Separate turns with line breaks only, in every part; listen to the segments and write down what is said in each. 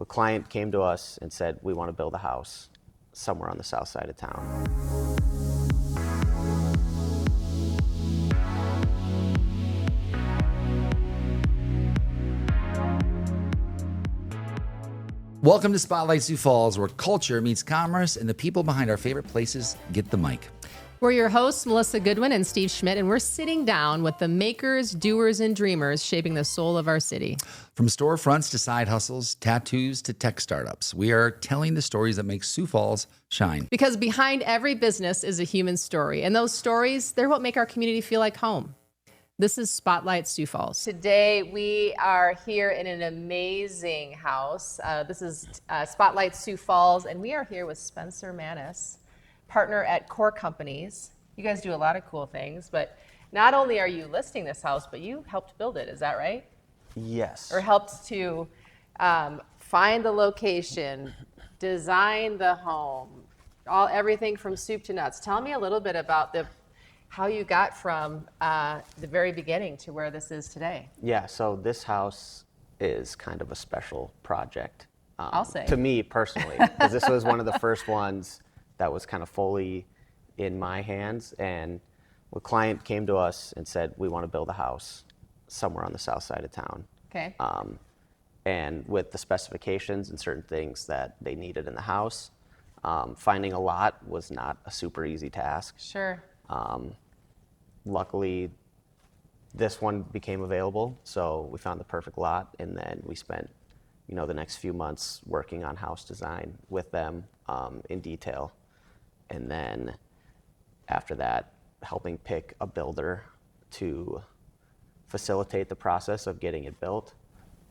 a client came to us and said, we want to build a house somewhere on the south side of town.
Welcome to Spotlight Sioux Falls, where culture meets commerce and the people behind our favorite places get the mic.
We're your hosts, Melissa Goodwin and Steve Schmidt, and we're sitting down with the makers, doers, and dreamers shaping the soul of our city.
From storefronts to side hustles, tattoos to tech startups, we are telling the stories that make Sioux Falls shine.
Because behind every business is a human story, and those stories, they're what make our community feel like home. This is Spotlight Sioux Falls. Today, we are here in an amazing house. This is Spotlight Sioux Falls, and we are here with Spencer Manis, partner at Core Companies. You guys do a lot of cool things, but not only are you listing this house, but you helped build it, is that right?
Yes.
Or helped to find the location, design the home, everything from soup to nuts. Tell me a little bit about how you got from the very beginning to where this is today.
Yeah, so this house is kind of a special project.
I'll say.
To me personally, because this was one of the first ones that was kind of fully in my hands. And a client came to us and said, we want to build a house somewhere on the south side of town.
Okay.
And with the specifications and certain things that they needed in the house, finding a lot was not a super easy task.
Sure.
Luckily, this one became available, so we found the perfect lot, and then we spent, the next few months working on house design with them in detail, and then after that, helping pick a builder to facilitate the process of getting it built.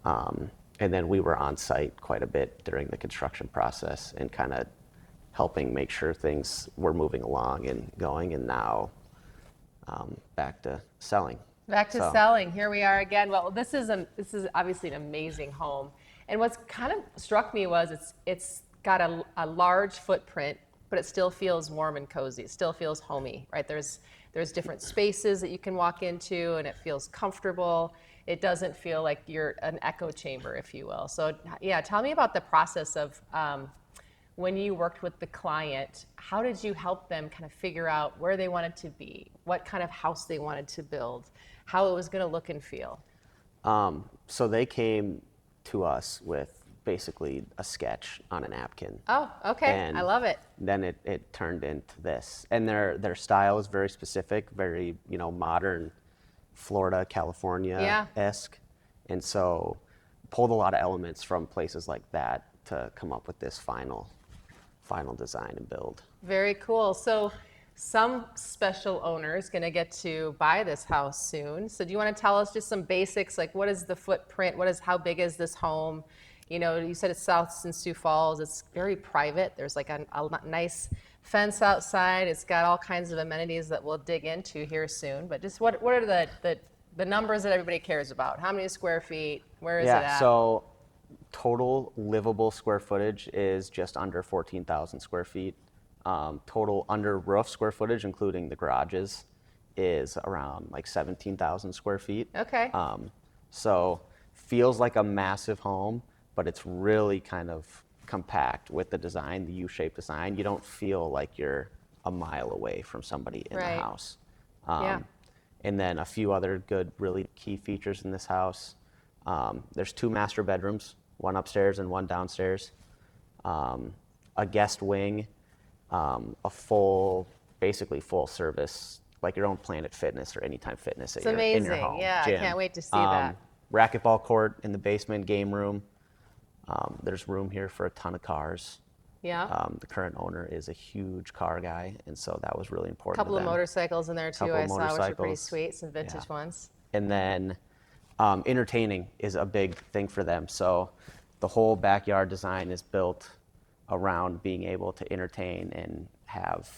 And then we were on site quite a bit during the construction process and kind of helping make sure things were moving along and going, and now back to selling.
Back to selling. Here we are again. Well, this is obviously an amazing home, and what's kind of struck me was it's got a large footprint, but it still feels warm and cozy. It still feels homey, right? There's different spaces that you can walk into, and it feels comfortable. It doesn't feel like you're an echo chamber, if you will. So yeah, tell me about the process of when you worked with the client. How did you help them kind of figure out where they wanted to be, what kind of house they wanted to build, how it was going to look and feel?
So they came to us with basically a sketch on a napkin.
Oh, okay.
And
I love it.
Then it turned into this. And their style is very specific, very, modern, Florida, California-esque.
Yeah.
And so pulled a lot of elements from places like that to come up with this final design and build.
Very cool. So some special owner is going to get to buy this house soon. So do you want to tell us just some basics, like what is the footprint? How big is this home? You said it's south in Sioux Falls. It's very private. There's like a nice fence outside. It's got all kinds of amenities that we'll dig into here soon. But just what are the numbers that everybody cares about? How many square feet? Where is it at?
Yeah, so total livable square footage is just under 14,000 square feet. Total under roof square footage, including the garages, is around like 17,000 square feet.
Okay.
So feels like a massive home, but it's really kind of compact with the design, the U-shaped design. You don't feel like you're a mile away from somebody in
Right.
the house.
Yeah.
And then a few other good, really key features in this house. There's 2 master bedrooms, one upstairs and one downstairs, a guest wing, basically full service, like your own Planet Fitness or Anytime Fitness
It's
in
amazing.
your home.
Yeah,
gym.
I can't wait to see that.
Racquetball court in the basement, game room. There's room here for a ton of cars.
Yeah.
The current owner is a huge car guy, and so that was really
A
important
couple
to
of
them.
motorcycles in there too,
Couple
I
of
saw, which are pretty
motorcycles.
sweet, some vintage ones.
And then entertaining is a big thing for them. So the whole backyard design is built around being able to entertain and have,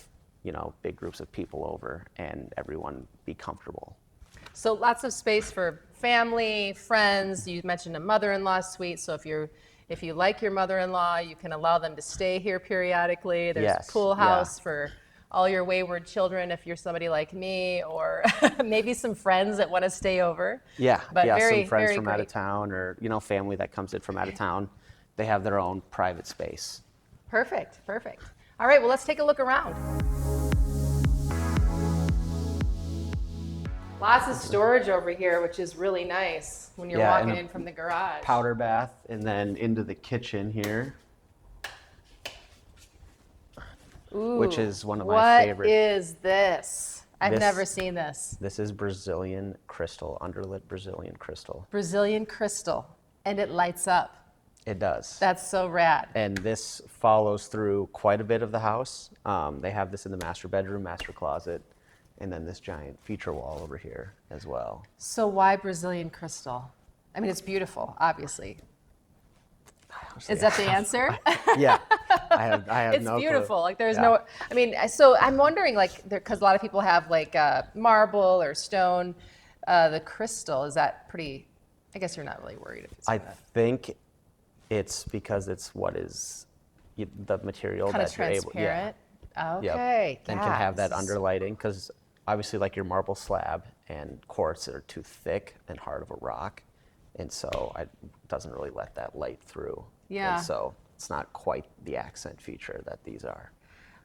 big groups of people over and everyone be comfortable.
So lots of space for family, friends. You mentioned a mother-in-law suite, so if you like your mother-in-law, you can allow them to stay here periodically. There's
Yes,
a pool
yeah.
house for all your wayward children if you're somebody like me, or maybe some friends that want to stay over.
Yeah,
But
some
very,
friends
very
from out of
great.
town, or family that comes in from out of town. they have their own private space.
Perfect, perfect. All right, well, let's take a look around. Lots of storage over here, which is really nice when you're
Yeah,
walking
and
in from the garage.
Powder bath, and then into the kitchen here,
Ooh,
which is one of my favorites.
What is this? I've
This-
never seen this.
This is Brazilian crystal, underlit Brazilian crystal.
Brazilian crystal, and it lights up.
It does.
That's so rad.
And this follows through quite a bit of the house. They have this in the master bedroom, master closet, and then this giant feature wall over here as well.
So why Brazilian crystal? I mean, it's beautiful, obviously. Is that the answer?
Yeah, I have
It's
no clue.
beautiful. Like there's
Yeah.
no, I mean, so I'm wondering, like, because a lot of people have like marble or stone. The crystal, is that pretty? I guess you're not really worried if it's
I
gonna
think it's because it's what is the material
kind of
that you're able.
transparent.
Yep.
Okay.
And can have that underlighting, because obviously like your marble slab and quartz are too thick and hard of a rock, and so it doesn't really let that light through.
Yeah.
And so it's not quite the accent feature that these are.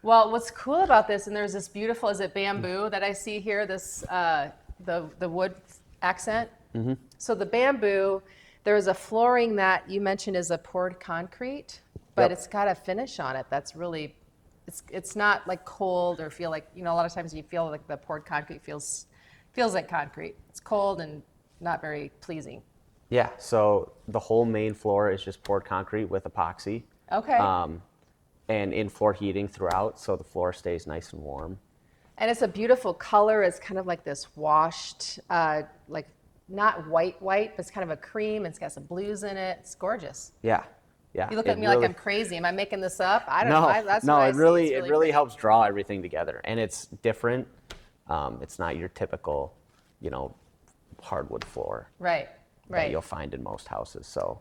Well, what's cool about this, and there's this beautiful, is it bamboo that I see here? This the wood accent.
Mm-hmm.
So the bamboo, there's a flooring that you mentioned is a poured concrete, but
Yep.
it's got a finish on it that's really, it's not like cold or feel like, a lot of times you feel like the poured concrete feels like concrete. It's cold and not very pleasing.
Yeah, so the whole main floor is just poured concrete with epoxy.
Okay.
And in-floor heating throughout, so the floor stays nice and warm.
And it's a beautiful color. It's kind of like this washed, like not white, but it's kind of a cream. It's got some blues in it. It's gorgeous.
Yeah, yeah.
You look at me like I'm crazy. Am I making this up? I don't
No,
know. That's
no,
what I
it
see.
really,
It's
it really
pretty.
helps draw everything together, and it's different. It's not your typical, hardwood floor
Right,
that
right.
you'll find in most houses. So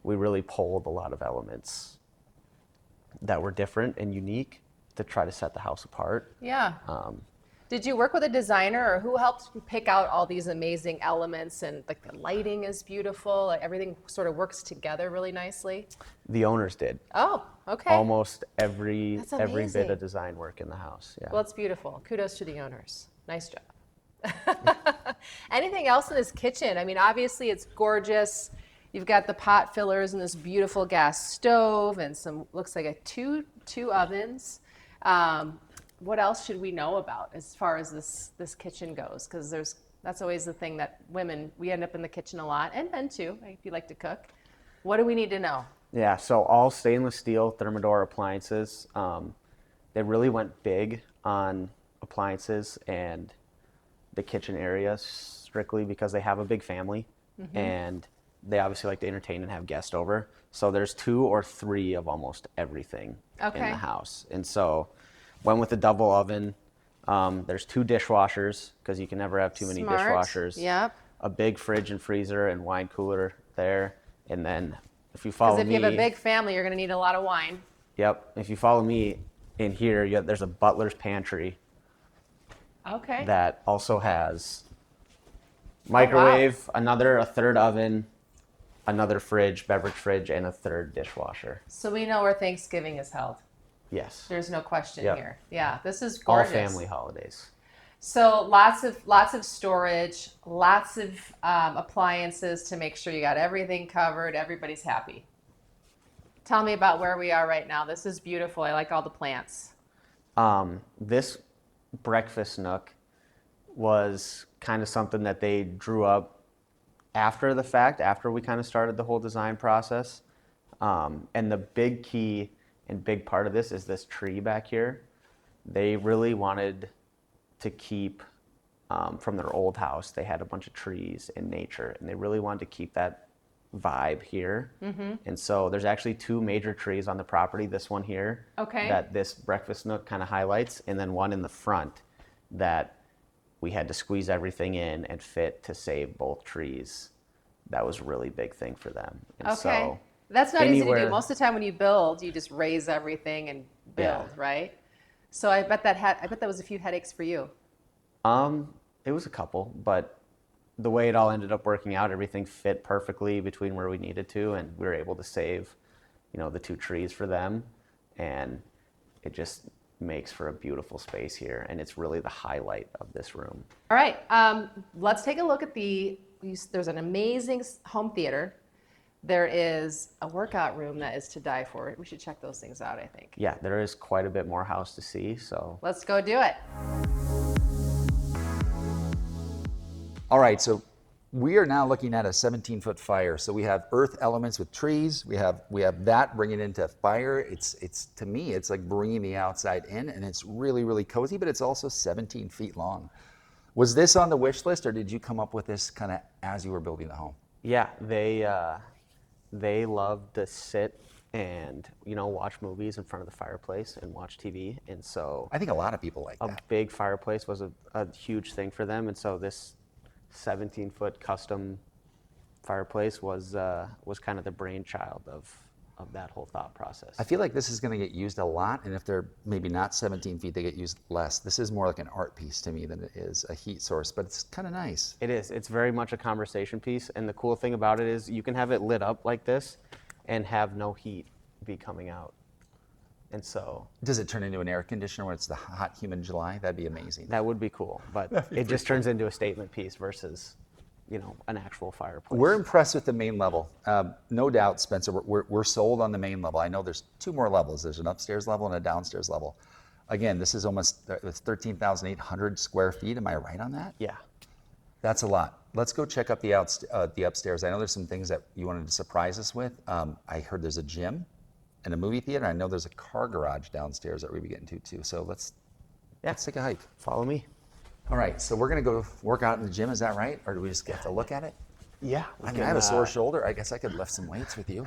we really pulled a lot of elements that were different and unique to try to set the house apart.
Yeah. Did you work with a designer, or who helped pick out all these amazing elements? And like the lighting is beautiful. Like everything sort of works together really nicely.
The owners did
Oh, okay.
almost every
That's
bit
amazing.
of design work in the house. Yeah.
Well, it's beautiful. Kudos to the owners. Nice job. Anything else in this kitchen? I mean, obviously it's gorgeous. You've got the pot fillers and this beautiful gas stove and some, looks like two ovens. What else should we know about as far as this kitchen goes? Because that's always the thing that women, we end up in the kitchen a lot, and men too, if you like to cook. What do we need to know?
Yeah, so all stainless steel Thermador appliances. They really went big on appliances and the kitchen area strictly because they have a big family, and they obviously like to entertain and have guests over. So there's 2 or 3 of almost everything in
Okay.
the house. And so went with the double oven. There's 2 dishwashers because you can never have too many
Smart.
dishwashers.
Yep.
A big fridge and freezer and wine cooler there. And then if you follow
Because if
me,
you have a big family, you're going to need a lot of wine.
yep, if you follow me in here, there's a butler's pantry
Okay.
that also has microwave, a third oven, another fridge, beverage fridge, and a third dishwasher.
So we know where Thanksgiving is held.
Yes.
There's no question
Yep.
here. Yeah, this is
All
gorgeous.
family holidays.
So lots of storage, lots of appliances to make sure you got everything covered. Everybody's happy. Tell me about where we are right now. This is beautiful. I like all the plants.
This breakfast nook was kind of something that they drew up after the fact, after we kind of started the whole design process. And the big key and big part of this is this tree back here. They really wanted to keep, from their old house, they had a bunch of trees and nature, and they really wanted to keep that vibe here. And so there's actually 2 major trees on the property, this one here,
Okay.
that this breakfast nook kind of highlights, and then one in the front that we had to squeeze everything in and fit to save both trees. That was a really big thing for them. And
Okay.
so
That's not easy to do.
anywhere-
Most of the time when you build, you just raise everything and build,
Yeah.
right? So I bet that was a few headaches for you.
It was a couple, but the way it all ended up working out, everything fit perfectly between where we needed to, and we were able to save, the 2 trees for them, and it just makes for a beautiful space here, and it's really the highlight of this room.
All right, let's take a look at there's an amazing home theater. There is a workout room that is to die for. We should check those things out, I think.
Yeah, there is quite a bit more house to see, so.
Let's go do it.
All right, so we are now looking at a 17-foot fire. So we have earth elements with trees. We have that bringing into fire. It's to me, it's like bringing the outside in, and it's really, really cozy, but it's also 17 feet long. Was this on the wish list, or did you come up with this kind of as you were building the home?
Yeah, they love to sit and, watch movies in front of the fireplace and watch TV. And so
I think a lot of people like
a
that.
big fireplace was a huge thing for them. And so this 17-foot custom fireplace was kind of the brainchild of that whole thought process.
I feel like this is going to get used a lot, and if they're maybe not 17 feet, they get used less. This is more like an art piece to me than it is a heat source, but it's kind of nice.
It is. It's very much a conversation piece. And the cool thing about it is you can have it lit up like this and have no heat be coming out. And so
Does it turn into an air conditioner when it's the hot, humid July? That'd be amazing.
that would be cool, but it just turns into a statement piece versus, an actual fireplace.
We're impressed with the main level. No doubt, Spencer, we're sold on the main level. I know there's 2 more levels. There's an upstairs level and a downstairs level. Again, this is almost 13,800 square feet. Am I right on that?
Yeah.
That's a lot. Let's go check out the upstairs. I know there's some things that you wanted to surprise us with. I heard there's a gym and a movie theater. I know there's a car garage downstairs that we'll be getting to too. So let's take a hike.
Follow me.
All right, so we're gonna go work out in the gym, is that right? Or do we just get to look at it?
Yeah.
I mean, I have a sore shoulder. I guess I could lift some weights with you.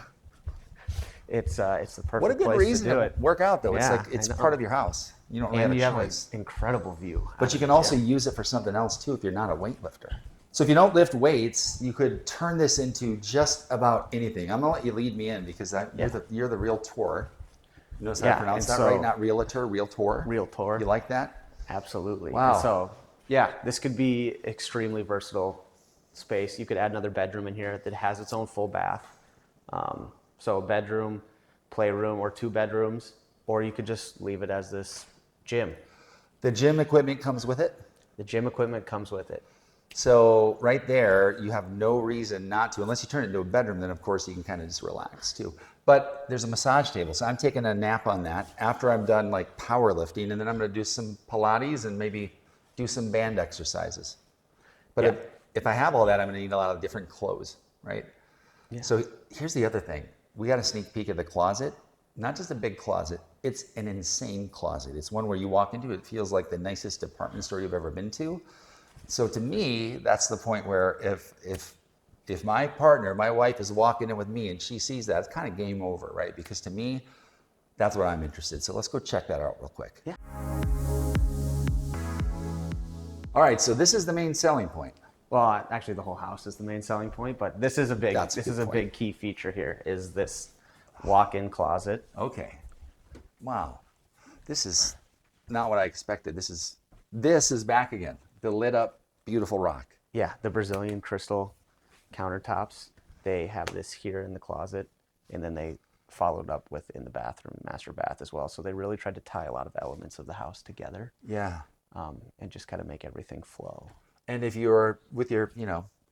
It's the perfect
What a good
place
reason
to do
to
it.
work out, though. It's
Yeah,
like it's
I know.
part of your house. You don't really
And you
have
have
a
an
choice.
incredible view.
But you can also use it for something else too if you're not a weightlifter. So if you don't lift weights, you could turn this into just about anything. I'm gonna let you lead me in because you're the realtor. You notice how I
Yeah,
pronounce
and
that right?
so-
Not realtor, realtor.
Realtor.
You like that?
Absolutely.
Wow.
And so, yeah, this could be extremely versatile space. You could add another bedroom in here that has its own full bath. So a bedroom, playroom, or 2 bedrooms, or you could just leave it as this gym.
The gym equipment comes with it.
The gym equipment comes with it.
So right there, you have no reason not to, unless you turn it into a bedroom, then of course you can kind of just relax too. But there's a massage table, so I'm taking a nap on that after I'm done like powerlifting, and then I'm gonna do some Pilates and maybe do some band exercises. But
Yeah.
if I have all that, I'm gonna need a lot of different clothes, right?
Yeah.
So here's the other thing. We got a sneak peek of the closet. Not just a big closet, it's an insane closet. It's one where you walk into it feels like the nicest department store you've ever been to. So to me, that's the point where if my partner, my wife is walking in with me and she sees that, it's kind of game over, right? Because to me, that's what I'm interested in. So let's go check that out real quick.
Yeah.
All right, so this is the main selling point.
Well, actually, the whole house is the main selling point, but this is a big
That's a good point.
big key feature here. Is this walk-in closet?
Okay. Wow. This is not what I expected. This is back again. The lit up, beautiful rock.
Yeah, the Brazilian crystal countertops. They have this here in the closet, and then they followed up with in the bathroom, master bath as well. So they really tried to tie a lot of elements of the house together,
Yeah.
and just kind of make everything flow.
And if you're with your,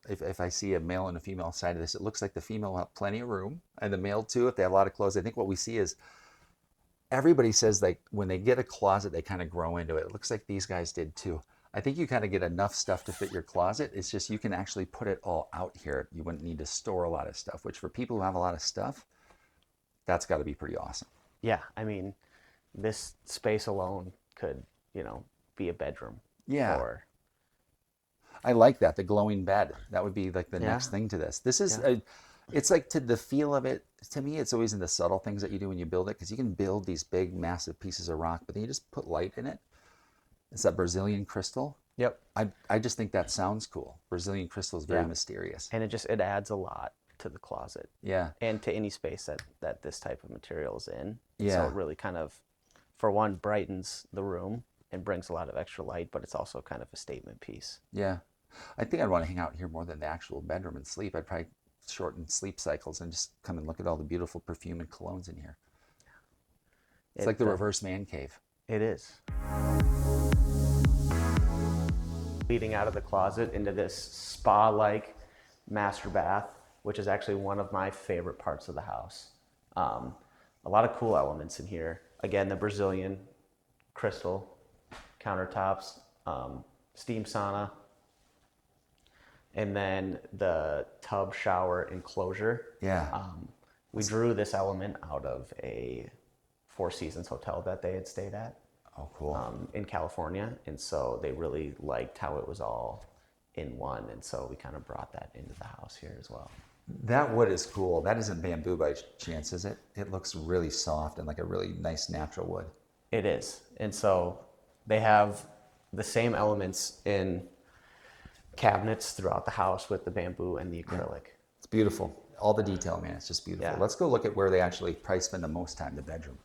if I see a male and a female side of this, it looks like the female will have plenty of room, and the male too, if they have a lot of clothes. I think what we see is everybody says like when they get a closet, they kind of grow into it. It looks like these guys did too. I think you kind of get enough stuff to fit your closet. It's just you can actually put it all out here. You wouldn't need to store a lot of stuff, which for people who have a lot of stuff, that's got to be pretty awesome.
Yeah, I mean, this space alone could, be a bedroom.
Yeah.
Or
I like that, the glowing bed. That would be like the
Yeah.
next thing to this. This is,
Yeah.
it's like to the feel of it. To me, it's always in the subtle things that you do when you build it, because you can build these big, massive pieces of rock, but then you just put light in it. It's that Brazilian crystal.
Yep.
I just think that sounds cool. Brazilian crystal is very
Yeah.
mysterious.
And it adds a lot to the closet.
Yeah.
And to any space that this type of material is in.
Yeah.
So it really kind of, for one, brightens the room and brings a lot of extra light, but it's also kind of a statement piece.
Yeah. I think I'd want to hang out here more than the actual bedroom and sleep. I'd probably shorten sleep cycles and just come and look at all the beautiful perfume and colognes in here. It's like the reverse man cave.
It is. Leading out of the closet into this spa-like master bath, which is actually one of my favorite parts of the house. A lot of cool elements in here. Again, the Brazilian crystal countertops, steam sauna, and then the tub shower enclosure.
Yeah.
We drew this element out of a Four Seasons hotel that they had stayed at.
Oh, cool.
In California, and so they really liked how it was all in one, and so we kind of brought that into the house here as well.
That wood is cool. That isn't bamboo by chance, is it? It looks really soft and like a really nice natural wood.
It is, and so they have the same elements in cabinets throughout the house with the bamboo and the acrylic.
It's beautiful. All the detail, man, it's just beautiful.
Yeah.
Let's go look at where they actually probably spend the most time, the bedroom.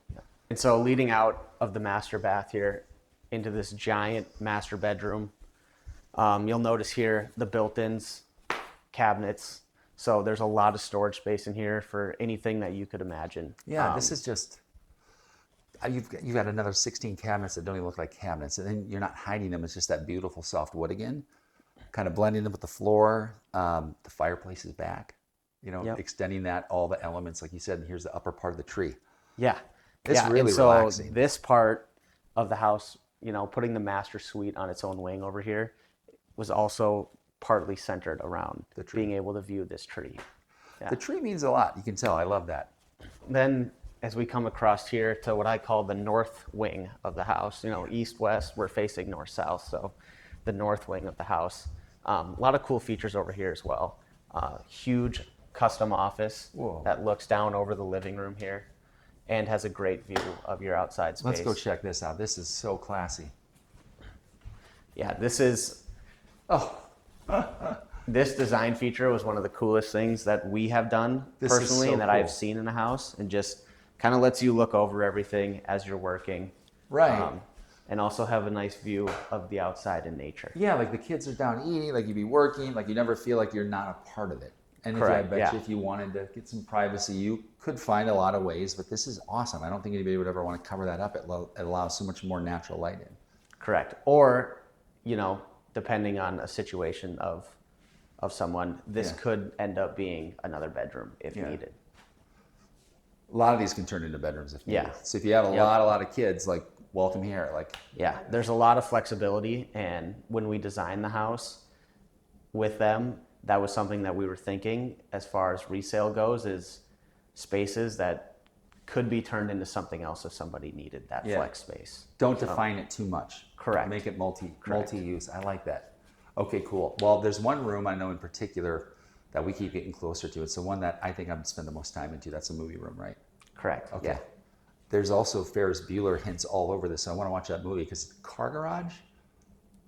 And so leading out of the master bath here into this giant master bedroom, you'll notice here the built-ins, cabinets. So there's a lot of storage space in here for anything that you could imagine.
Yeah, this is just, you've got another 16 cabinets that don't even look like cabinets. And then you're not hiding them. It's just that beautiful soft wood again, kind of blending them with the floor. The fireplace is back,
Yep.
extending that, all the elements. Like you said, here's the upper part of the tree.
Yeah.
It's really
and so
relaxing.
This part of the house, putting the master suite on its own wing over here was also partly centered around
The tree.
being able to view this tree. Yeah.
The tree means a lot. You can tell. I love that.
Then as we come across here to what I call the north wing of the house, east-west, we're facing north-south, so the north wing of the house. A lot of cool features over here as well. Huge custom office
Whoa.
that looks down over the living room here and has a great view of your outside space.
Let's go check this out. This is so classy.
Yeah, this is, this design feature was one of the coolest things that we have done
This is
personally
so
and that
cool.
I've seen in a house, and just kind of lets you look over everything as you're working.
Right.
And also have a nice view of the outside and nature.
Yeah, like the kids are down eating, like you'd be working, like you never feel like you're not a part of it. And I
Correct,
bet
yeah.
you if you wanted to get some privacy, you could find a lot of ways, but this is awesome. I don't think anybody would ever want to cover that up. It allows so much more natural light in.
Correct. Or, depending on a situation of someone, this
Yeah.
could end up being another bedroom if
Yeah.
needed.
A lot of these can turn into bedrooms if needed.
Yeah.
So if you have a
Yep.
lot of kids, like welcome here. Like
Yeah, there's a lot of flexibility, and when we designed the house with them, that was something that we were thinking as far as resale goes, is spaces that could be turned into something else if somebody needed that
Yeah.
flex space.
don't define it too much.
Correct.
Make it
Correct.
multi-use. I like that. Okay, cool. Well, there's one room I know in particular that we keep getting closer to. It's the one that I think I'm spend the most time into. That's a movie room, right?
Correct.
Okay.
Yeah.
There's also Ferris Bueller hints all over this. So I want to watch that movie because car garage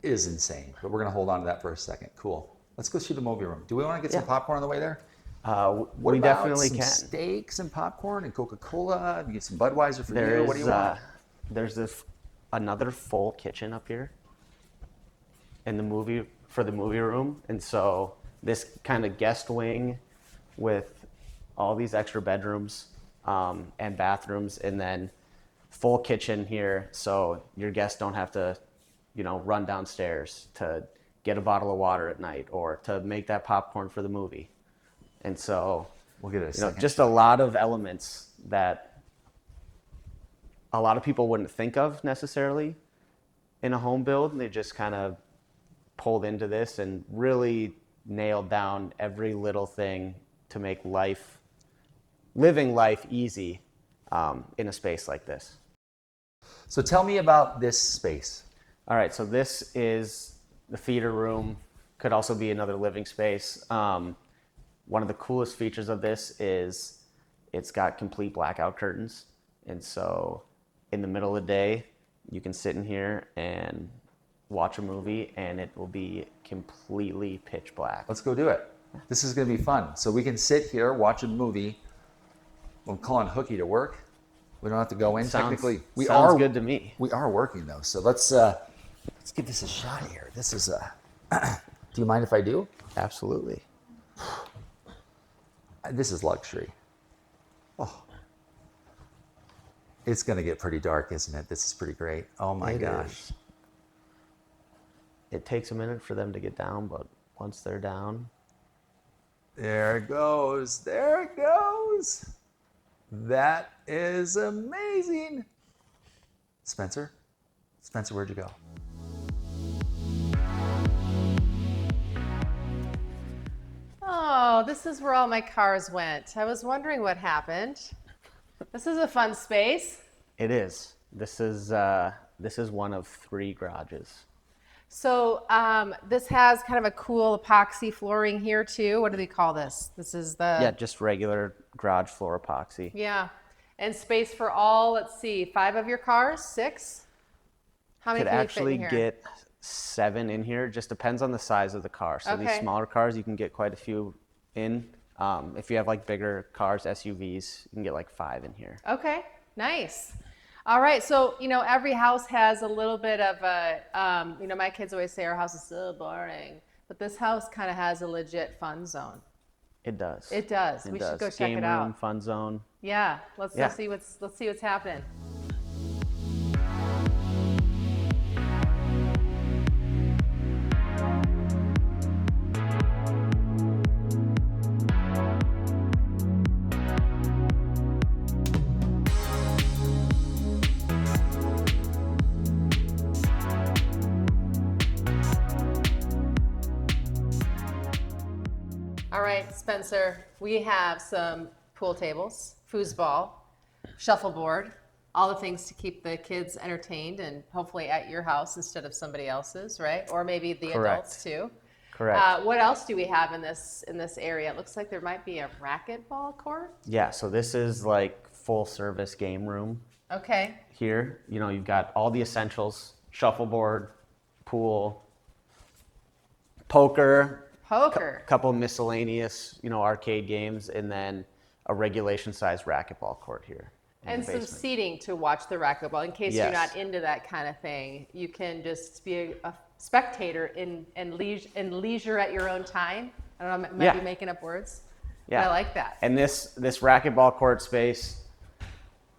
is insane. But we're going to hold on to that for a second. Cool. Let's go see the movie room. Do we want to get some
Yeah.
popcorn on the way there?
We
about
definitely
some
can.
steaks and popcorn and Coca-Cola. You get some Budweiser for
There
you.
is,
What do you want?
there's another full kitchen up here in the movie room, and so this kind of guest wing with all these extra bedrooms and bathrooms, and then full kitchen here, so your guests don't have to, run downstairs to get a bottle of water at night or to make that popcorn for the movie. And so,
We'll get it a second.
just a lot of elements that a lot of people wouldn't think of necessarily in a home build. They just kind of pulled into this and really nailed down every little thing to make living life easy in a space like this.
So tell me about this space.
All right, so this is the theater room, could also be another living space. One of the coolest features of this is it's got complete blackout curtains. And so in the middle of the day, you can sit in here and watch a movie and it will be completely pitch black.
Let's go do it. This is going to be fun. So we can sit here, watch a movie. I'm calling hooky to work. We don't have to go in. Technically, we
sounds
are
good to me.
We are working though. So let's give this a shot here. This is Do you mind if I do?
Absolutely.
This is luxury. Oh. It's going to get pretty dark, isn't it? This is pretty great. Oh my
It
gosh.
is. It takes a minute for them to get down, but once they're down,
There it goes. There it goes. That is amazing. Spencer, where'd you go?
Oh, this is where all my cars went. I was wondering what happened. This is a fun space.
it is. This is one of 3 garages.
So this has kind of a cool epoxy flooring here too. What do they call this? This is the
Yeah, just regular garage floor epoxy.
Yeah. And space for all, let's see, 5 of your cars? 6? How many
Could
can you
actually
fit in here?
get 7 in here. Just depends on the size of the car. So these
Okay.
smaller cars, you can get quite a few in. If you have like bigger cars, SUVs, you can get like 5 in here.
Okay, nice. All right, so every house has a little bit of a, my kids always say our house is so boring, but this house kind of has a legit fun zone.
It does.
It does.
It
We
does.
should go check
Game
it
room,
out.
fun zone.
Yeah, let's
Yeah.
see what's happening. All right, Spencer, we have some pool tables, foosball, shuffleboard, all the things to keep the kids entertained and hopefully at your house instead of somebody else's, right? Or maybe the
Correct.
adults too.
Correct.
What else do we have in this area? It looks like there might be a racquetball court.
Yeah, so this is like full service game room
Okay.
here. You've got all the essentials: shuffleboard, pool, poker,
Poker.
couple miscellaneous, arcade games, and then a regulation size racquetball court here. in
And
the
some
basement.
seating to watch the racquetball. In case you're
Yes.
not into that kind of thing, you can just be a spectator and leisure at your own time. I don't know, I might
Yeah.
be making up words.
Yeah.
But I like that.
And this racquetball court space,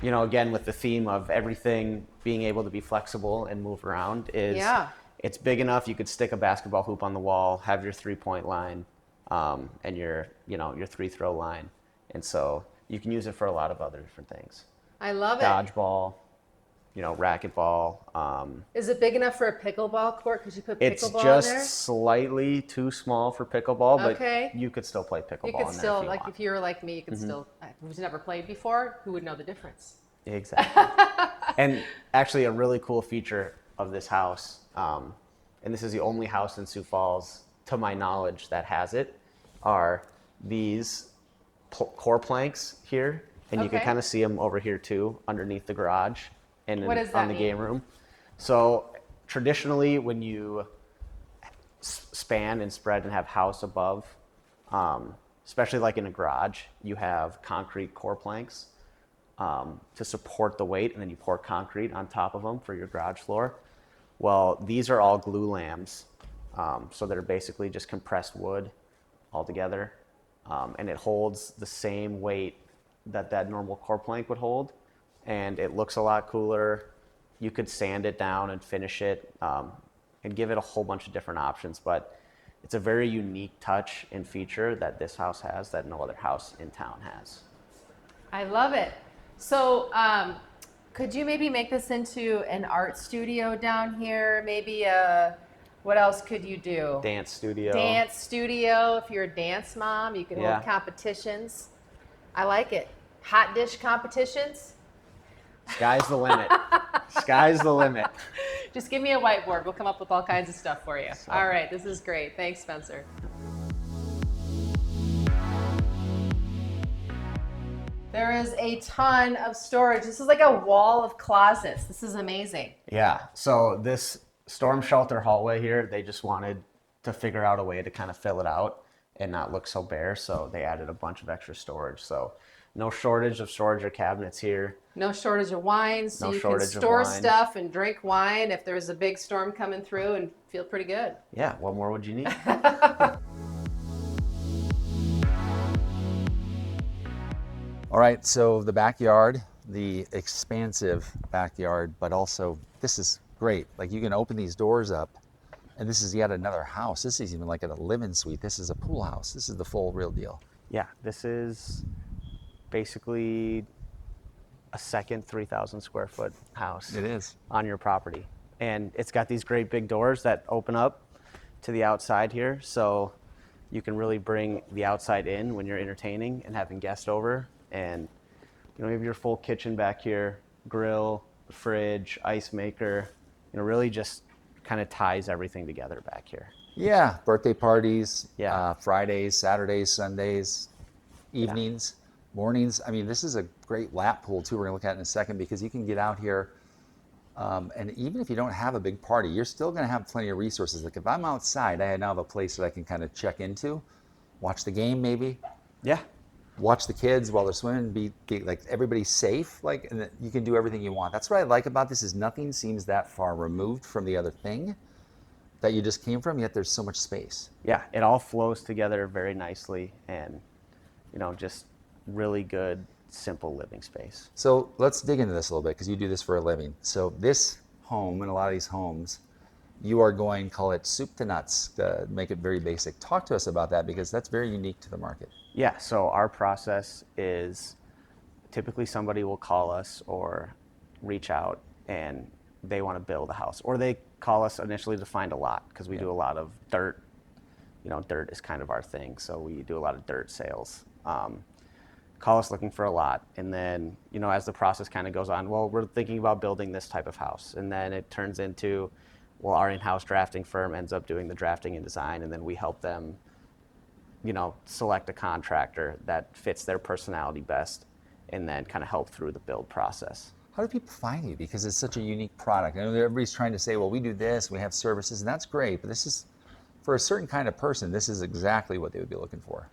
again with the theme of everything being able to be flexible and move around, is
Yeah.
it's big enough you could stick a basketball hoop on the wall, have your 3-point line, and your 3-throw line, and so you can use it for a lot of other different things.
I love it.
Dodgeball, racquetball.
Is it big enough for a pickleball court? Could you put
It's
pickleball
just
in there?
slightly too small for pickleball, but
Okay.
you could still play pickleball
You could
in
still,
there if you
like,
want.
if you were like me, you could still, who's never played before, who would know the difference?
Exactly. And actually, a really cool feature of this house, and this is the only house in Sioux Falls, to my knowledge, that has it, are these core planks here, and you can
Okay.
kind of see them over here too, underneath the garage and
What does
on
that
the
mean?
game room. So traditionally, when you span and spread and have house above, especially like in a garage, you have concrete core planks to support the weight, and then you pour concrete on top of them for your garage floor. Well, these are all glue lambs, so they're basically just compressed wood all together, and it holds the same weight that normal core plank would hold, and it looks a lot cooler. You could sand it down and finish it, and give it a whole bunch of different options, but it's a very unique touch and feature that this house has that no other house in town has.
I love it. So, could you maybe make this into an art studio down here? Maybe what else could you do?
Dance studio.
Dance studio. If you're a dance mom, you can
Yeah.
hold competitions. I like it. Hot dish competitions.
Sky's the limit. Sky's the limit.
Just give me a whiteboard. We'll come up with all kinds of stuff for you. All right, this is great. Thanks, Spencer. There is a ton of storage. This is like a wall of closets. This is amazing.
Yeah. So this storm shelter hallway here, they just wanted to figure out a way to kind of fill it out and not look so bare. So they added a bunch of extra storage. So no shortage of storage or cabinets here.
No shortage of wine, so
No
you can
shortage of
store
wine.
stuff and drink wine if there's a big storm coming through and Feel pretty good.
Yeah, what more would you need?
All right, so the backyard, the expansive backyard, but also this is great. Like you can open these doors up and this is yet another house. This is even like a live-in suite. This is a pool house. This is the full real deal.
Yeah, this is basically a second 3,000 square foot house.
It is.
On your property. And it's got these great big doors that open up to the outside here. So you can really bring the outside in when you're entertaining and having guests over. And you have your full kitchen back here, grill, fridge, ice maker, really just kind of ties everything together back here.
Yeah, birthday parties,
Yeah.
Fridays, Saturdays, Sundays, evenings, mornings. I mean, this is a great lap pool too. We're gonna look at it in a second because you can get out here, and even if you don't have a big party, you're still gonna have plenty of resources. Like if I'm outside, I now have a place that I can kind of check into, watch the game maybe.
Yeah.
Watch the kids while they're swimming, be like everybody's safe, like, and you can do everything you want. That's what I like about this is nothing seems that far removed from the other thing that you just came from, yet there's so much space.
Yeah, it all flows together very nicely and, just really good, simple living space.
So let's dig into this a little bit because you do this for a living. So this home and a lot of these homes, you are going, call it soup to nuts, to make it very basic. Talk to us about that because that's very unique to the market.
Yeah, so our process is typically somebody will call us or reach out and they want to build a house. Or they call us initially to find a lot because we do a lot of dirt. Dirt is kind of our thing, so we do a lot of dirt sales. Call us looking for a lot. And then, as the process kind of goes on, well, we're thinking about building this type of house. And then it turns into, well, our in-house drafting firm ends up doing the drafting and design, and then we help them select a contractor that fits their personality best and then kind of help through the build process.
How do people find you? Because it's such a unique product. I know that everybody's trying to say, well, we do this, we have services, and that's great, but this is, for a certain kind of person, this is exactly what they would be looking for.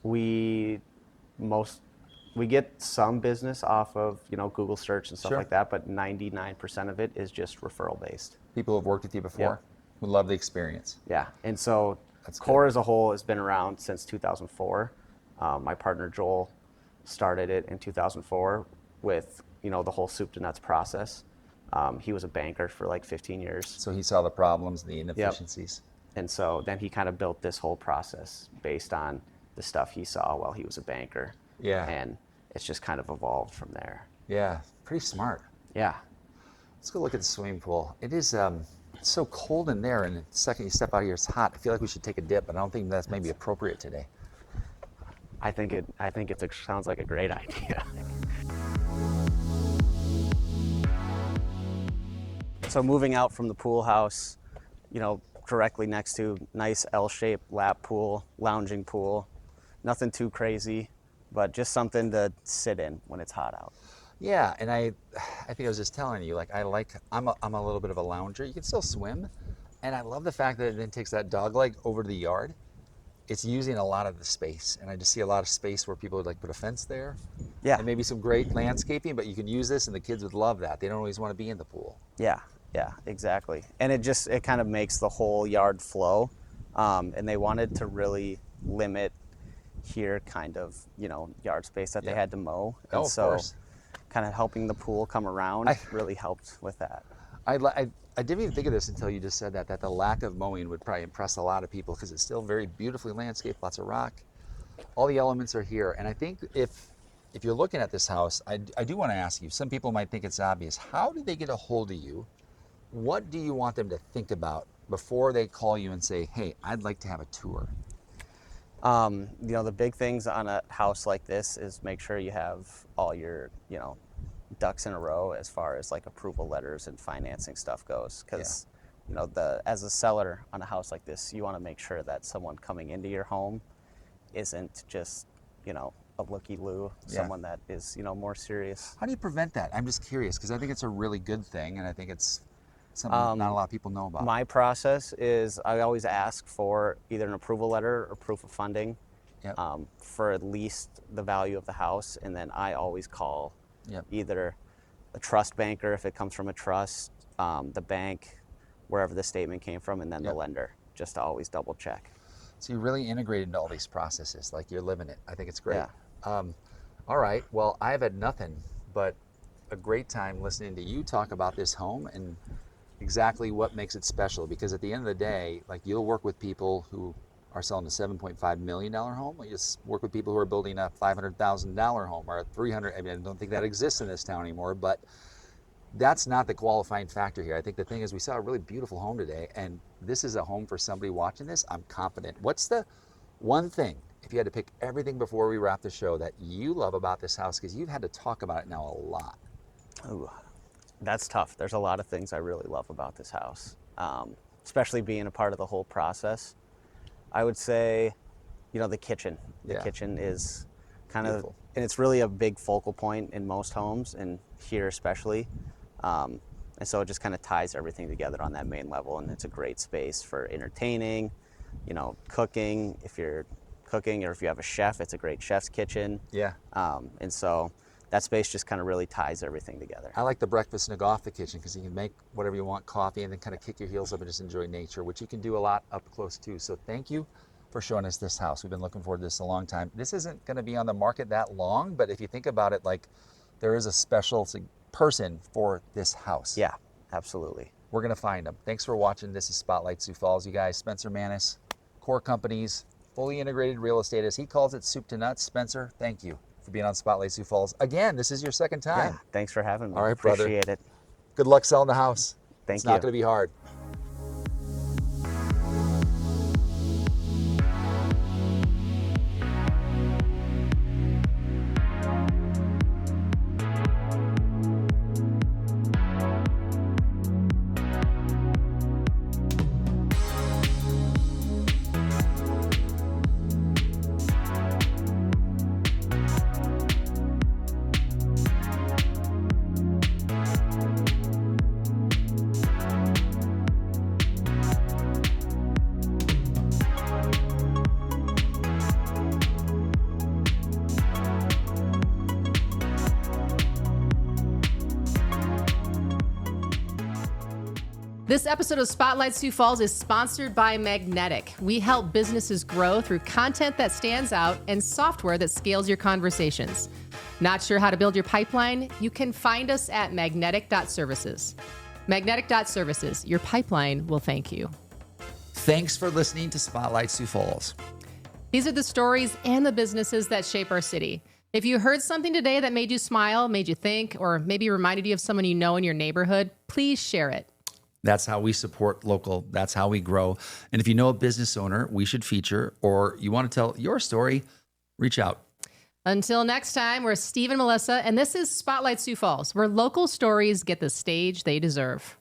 We get some business off of, Google search and stuff
Sure.
like that, but 99% of it is just referral based.
People who have worked with you before who love the experience.
Yeah, and so
That's
Core
good.
as a whole has been around since 2004. My partner Joel started it in 2004 with the whole soup to nuts process. He was a banker for like 15 years,
So he saw the problems, the inefficiencies.
and so then he kind of built this whole process based on the stuff he saw while he was a banker.
Yeah.
And it's just kind of evolved from there.
Yeah, pretty smart.
Yeah.
Let's go look at the swimming pool. It is it's so cold in there, and the second you step out of here, it's hot. I feel like we should take a dip, but I don't think that's maybe appropriate today.
I think it sounds like a great idea. So moving out from the pool house, directly next to nice L-shaped lap pool, lounging pool, nothing too crazy, but just something to sit in when it's hot out.
Yeah, and I think I was just telling you, like I'm a little bit of a lounger. You can still swim, and I love the fact that it then takes that dog leg over to the yard. It's using a lot of the space, and I just see a lot of space where people would like put a fence there.
Yeah.
And maybe some great landscaping, but you can use this, and the kids would love that. They don't always want to be in the pool.
Yeah, exactly. And it kind of makes the whole yard flow. And they wanted to really limit here kind of, yard space that they had to mow. And
Of course.
Kind of helping the pool come around really helped with that.
I didn't even think of this until you just said that the lack of mowing would probably impress a lot of people because it's still very beautifully landscaped, lots of rock. All the elements are here. And I think if you're looking at this house, I do want to ask you, some people might think it's obvious. How do they get a hold of you? What do you want them to think about before they call you and say, hey, I'd like to have a tour?
The big things on a house like this is make sure you have all your, ducks in a row as far as like approval letters and financing stuff goes. Because, as a seller on a house like this, you want to make sure that someone coming into your home isn't just, a looky-loo, someone that is, more serious.
How do you prevent that? I'm just curious because I think it's a really good thing, and I think it's something not a lot of people know about.
My process is I always ask for either an approval letter or proof of funding for at least the value of the house, and then I always call either a trust banker if it comes from a trust, the bank, wherever the statement came from, and then the
Yep.
lender, just to always double check.
So you're really integrated into all these processes, like you're living it. I think it's great.
Yeah.
All right. Well, I've had nothing but a great time listening to you talk about this home and exactly what makes it special. Because at the end of the day, like, you'll work with people who are selling a $7.5 million home. You just work with people who are building a $500,000 home or a 300. I mean, I don't think that exists in this town anymore, but that's not the qualifying factor here. I think the thing is, we saw a really beautiful home today, and this is a home for somebody watching this. I'm confident. What's the one thing, if you had to pick everything before we wrap the show, that you love about this house? Because you've had to talk about it now a lot.
Ooh, that's tough. There's a lot of things I really love about this house, especially being a part of the whole process. I would say, the kitchen. The
Yeah.
kitchen is kind
Beautiful.
of, and it's really a big focal point in most homes, and here especially. And so it just kind of ties everything together on that main level, and it's a great space for entertaining, cooking. If you're cooking, or if you have a chef, it's a great chef's kitchen.
Yeah.
And so that space just kind of really ties everything together.
I like the breakfast nook off the kitchen, because you can make whatever you want, coffee, and then kind of kick your heels up and just enjoy nature, which you can do a lot up close too. So thank you for showing us this house. We've been looking forward to this a long time. This isn't going to be on the market that long, but if you think about it, like, there is a special person for this house.
Yeah, absolutely.
We're going to find them. Thanks for watching. This is Spotlight Sioux Falls. You guys, Spencer Manis, Core Companies, fully integrated real estate, as he calls it, soup to nuts. Spencer, thank you for being on Spotlight Sioux Falls. Again, this is your second time.
Yeah, thanks for having me.
All right, brother.
Appreciate it.
Good luck selling the house.
Thank
It's
you.
not going to be hard.
This episode of Spotlight Sioux Falls is sponsored by Magnetic. We help businesses grow through content that stands out and software that scales your conversations. Not sure how to build your pipeline? You can find us at magnetic.services. Magnetic.services, your pipeline will thank you.
Thanks for listening to Spotlight Sioux Falls.
These are the stories and the businesses that shape our city. If you heard something today that made you smile, made you think, or maybe reminded you of someone you know in your neighborhood, please share it.
That's how we support local. That's how we grow. And if you know a business owner we should feature, or you want to tell your story, reach out.
Until next time, we're Steve and Melissa, and this is Spotlight Sioux Falls, where local stories get the stage they deserve.